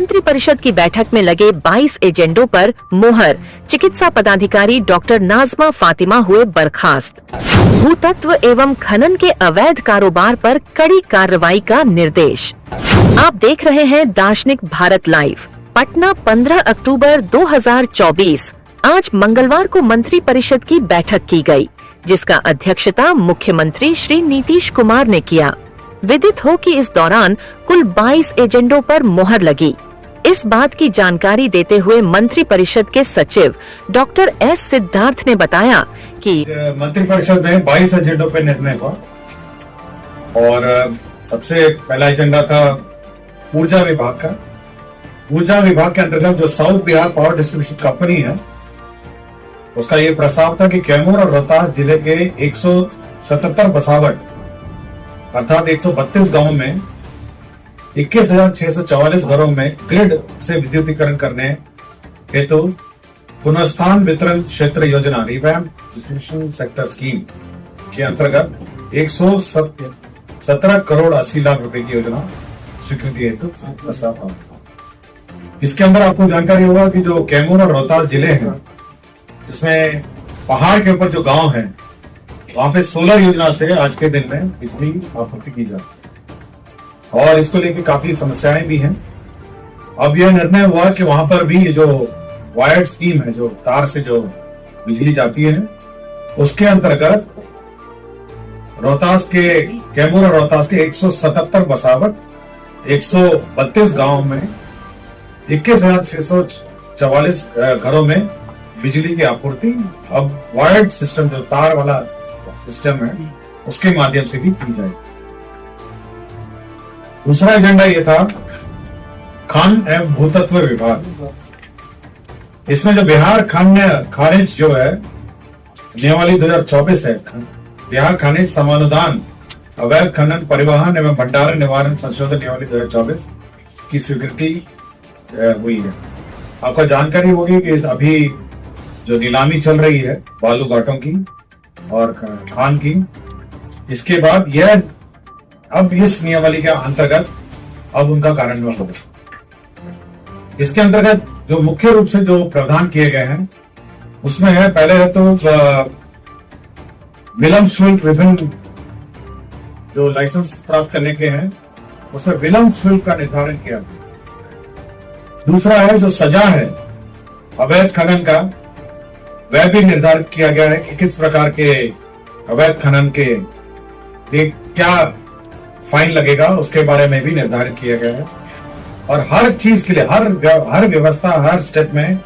मंत्रिपरिषद की बैठक में लगे 22 एजेंडों पर मोहर। चिकित्सा पदाधिकारी डॉक्टर नाजमा फातिमा हुए बर्खास्त। भूतत्व एवं खनन के अवैध कारोबार पर कड़ी कार्रवाई का निर्देश। आप देख रहे हैं दार्शनिक भारत लाइव। पटना 15 अक्टूबर 2024। आज मंगलवार को मंत्रिपरिषद की बैठक की गई, जिसका अध्यक्षता मुख्यमंत्री श्री नीतीश कुमार ने किया। विदित हो कि इस दौरान कुल 22 एजेंडों पर मोहर लगी। इस बात की जानकारी देते हुए मंत्रिपरिषद के सचिव डॉक्टर एस सिद्धार्थ ने बताया कि मंत्रिपरिषद में 22 एजेंडों पर निर्णय हुआ और सबसे पहला एजेंडा था ऊर्जा विभाग का। ऊर्जा विभाग के अंतर्गत जो south Bihar power distribution company है, उसका ये प्रस्ताव था कि कैमूर और रोहतास जिले के 177 बसावट अर्थात 132 गांवों में 21,644 घरों में ग्रिड से विद्युतीकरण करने हेतु पुनर्स्थान वितरण क्षेत्र योजना रिवैम्प डिस्ट्रीब्यूशन सेक्टर स्कीम के अंतर्गत 117 करोड़ 80 लाख रुपए की योजना स्वीकृति हेतु प्रस्ताव। इसके अंदर आपको जानकारी होगा कि जो कैमूर और रोहतास जिले हैं, जिसमें पहाड़ के ऊपर जो गांव है, वहां पे सोलर योजना से आज के दिन में बिजली आपूर्ति की जाती है और इसको लेकर काफी समस्याएं भी हैं। अब यह निर्णय हुआ कि वहां पर भी जो वायर्ड स्कीम है, जो तार से जो बिजली जाती है, उसके अंतर्गत रोहतास के कैमूर और रोहतास के 177 बसावट 132 गांव में 21,644 घरों में बिजली की आपूर्ति अब वायर्ड सिस्टम, जो तार वाला सिस्टम है, उसके माध्यम से भी की जाए। दूसरा एजेंडा ये था खान एवं भूतत्व विभाग। इसमें जो बिहार खानिज जो है नियमावली 2024 है, बिहार खनिज समानुदान अवैध खनन परिवहन एवं भंडारण निवारण संशोधन नियमावली 2024 की स्वीकृति हुई है। आपको जानकारी होगी कि अभी जो नीलामी चल रही है बालू घाटों की और खान की, इसके बाद यह अब इस नियमावली के अंतर्गत अब उनका कार्यान्वयन होगा। इसके अंतर्गत जो मुख्य रूप से जो प्रावधान किए गए हैं, उसमें है पहले है तो विलंब शुल्क, विभिन्न जो लाइसेंस प्राप्त करने के हैं उसमें विलंब शुल्क का निर्धारण किया गया। दूसरा है जो सजा है अवैध खनन का, वह भी निर्धारित किया गया है कि किस प्रकार के अवैध खनन के लिए क्या फाइन लगेगा, उसके बारे में भी निर्धारित किया गया है। और हर चीज के लिए हर व्यवस्था, हर स्टेप में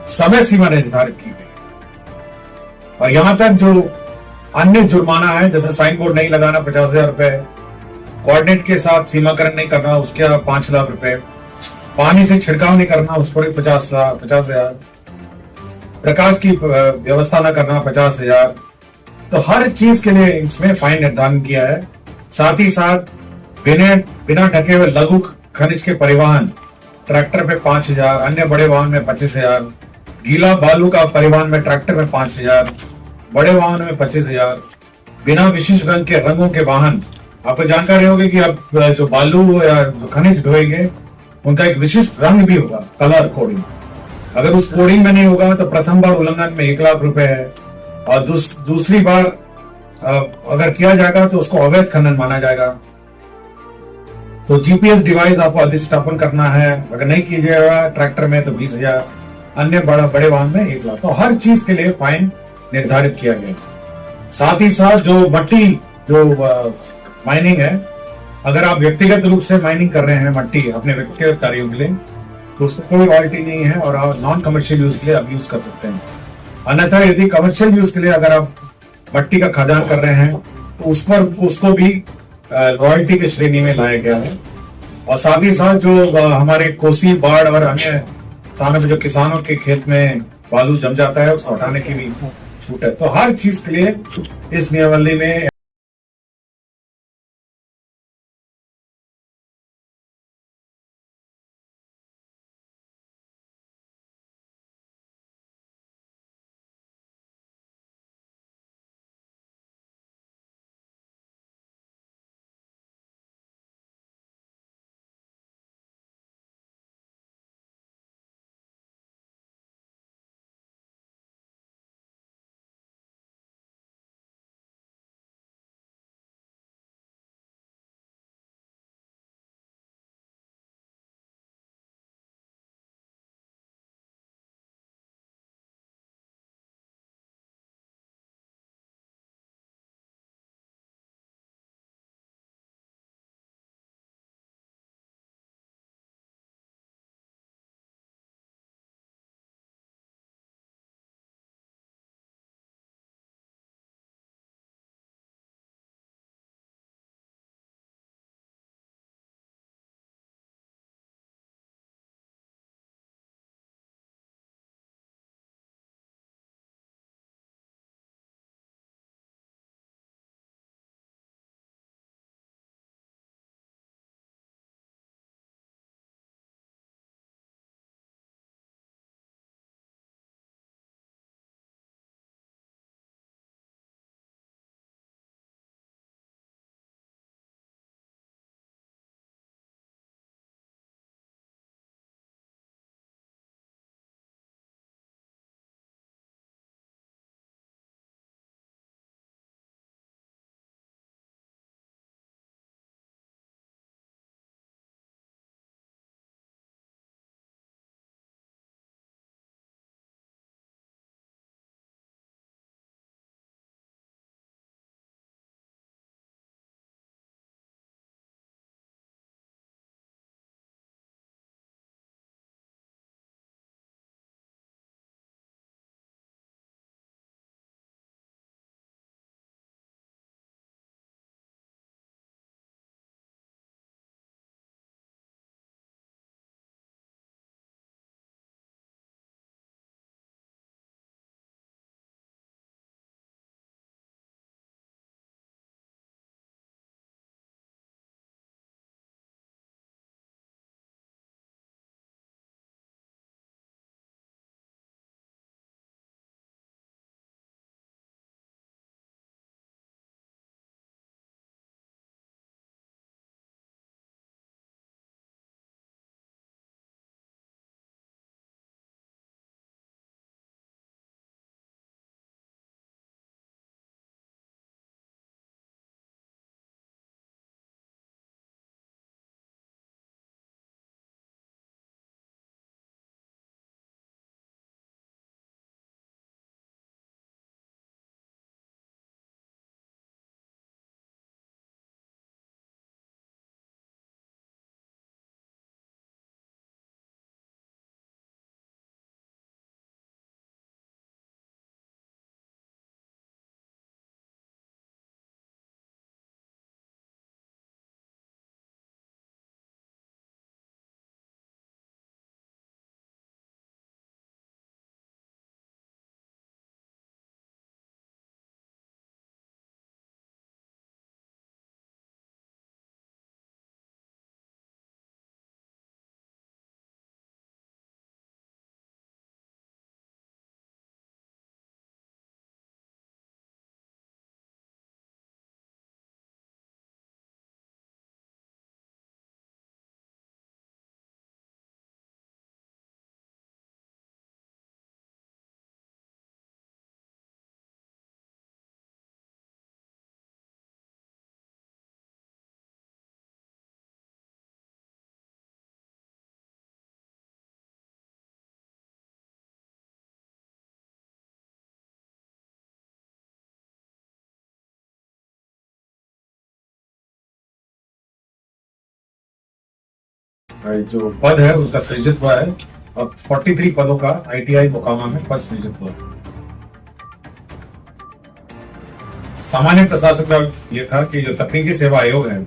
समय सीमा निर्धारित की गई। और यहां तक जो अन्य जुर्माना है, जैसे साइन बोर्ड नहीं लगाना 50,000 रुपए, कोऑर्डिनेट के साथ सीमाकरण नहीं करना उसके 5 लाख रुपए, पानी से छिड़काव नहीं करना उस पर 50,000, प्रकाश की व्यवस्था न करना 50,000। तो हर चीज के लिए इसमें फाइन निर्धारण किया है। साथ ही साथ बिना ढके हुए लघु खनिज के परिवहन, ट्रैक्टर पे 5,000, अन्य बड़े वाहन में 25,000, गीला बालू का परिवहन में ट्रैक्टर में 5,000, बड़े वाहन में 25,000, बिना विशिष्ट रंग के रंगों के वाहन। आपको जानकारी होगी कि अब जो बालू या जो खनिज ढोएंगे उनका एक विशिष्ट रंग भी होगा, कलर कोडिंग। अगर उस कोडिंग में नहीं होगा तो प्रथम बार उल्लंघन में 1 लाख रुपए है और दूसरी बार अगर किया जाएगा तो उसको अवैध खनन माना जाएगा। तो जीपीएस डिवाइस आपको अधिष्ठापन करना है, अगर नहीं कीजिएगा ट्रैक्टर में तो 20,000, अन्य बड़े वाहन में 1 लाख। तो हर चीज के लिए फाइन निर्धारित किया गया। साथ ही साथ जो मट्टी जो माइनिंग है, अगर आप व्यक्तिगत रूप से माइनिंग कर रहे हैं मट्टी अपने व्यक्तिगत कार्यों के लिए, तो उसको कोई रॉयल्टी नहीं है और आप नॉन कमर्शियल यूज के लिए आप यूज कर सकते हैं। अन्यथा यदि कमर्शियल यूज के लिए अगर आप मट्टी का खदान कर रहे हैं तो उस पर उसको भी रॉयल्टी की श्रेणी में लाया गया है। और साथ ही साथ जो हमारे कोसी, बाढ़ और अन्य स्थानों में जो किसानों के खेत में बालू जम जाता है, उसको हटाने की भी छूट है। तो हर चीज के लिए इस नियमावली में जो पद है उनका सृजित हुआ है और 43 पदों का ITI मोकामा में पद सृजित हुआ। सामान्य प्रशासक का यह था कि जो तकनीकी सेवा आयोग है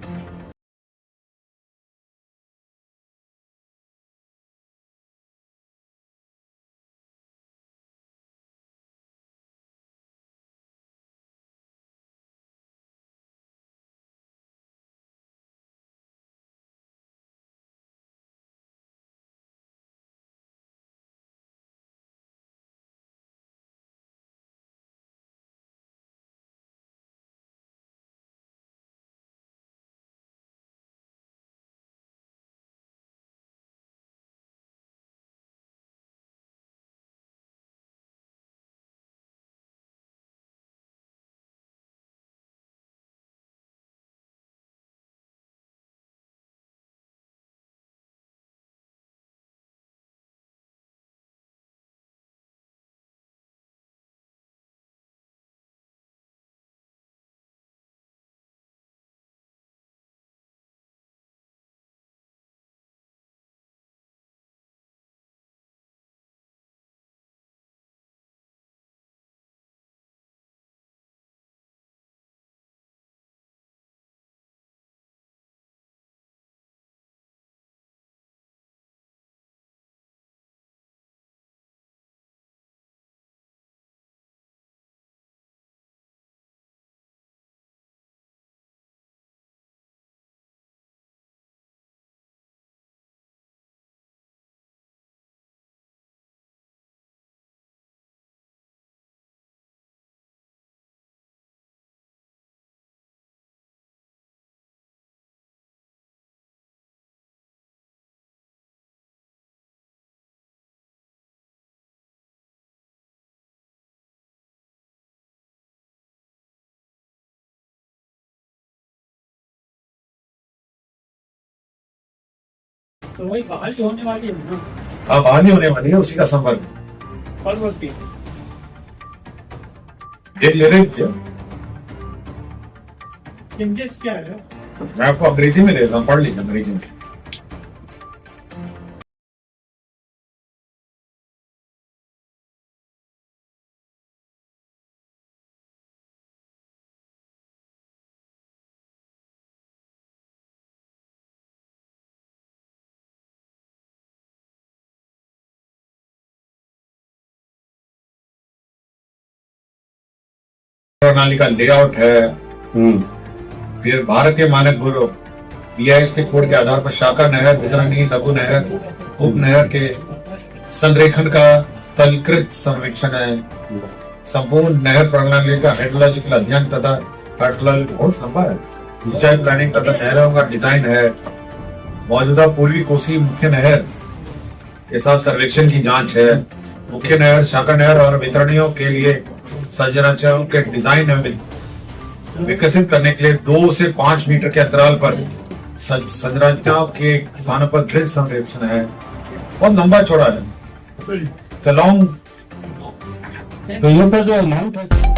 तो वही बहाली होने वाली है ना, अब बहाली होने वाली है, उसी का संपर्क परवर्ती एक ले रही थी। चेंजेस क्या है? मैं आपको अंग्रेजी में देता हूँ, पढ़ लीजिए अंग्रेजी में। प्रणाली का लेआउट है, फिर भारतीय मानक ब्यूरो BIS के कोड के आधार पर शाखा नहर, वितरणी, लघु नहर, उप नहर के संरेखन का स्थलकृत सर्वेक्षण है। संपूर्ण नहर प्रणाली का हाइड्रोलॉजिकल अध्ययन तथा हाइड्रोलॉजिकल बहुत लंबा है, सिंचाई प्लानिंग तथा नहरों का डिजाइन है। मौजूदा पूर्वी कोसी मुख्य नहर के साथ सर्वेक्षण की जांच है। मुख्य नहर, शाखा नहर और वितरणियों के लिए संरचनाओं के डिजाइन विकसित करने के लिए 2 से 5 मीटर के अंतराल पर संरचनाओं के स्थानों पर ग्रिड संरक्षण है। बहुत लंबा चौड़ा है। तो ये जो अमाउंट है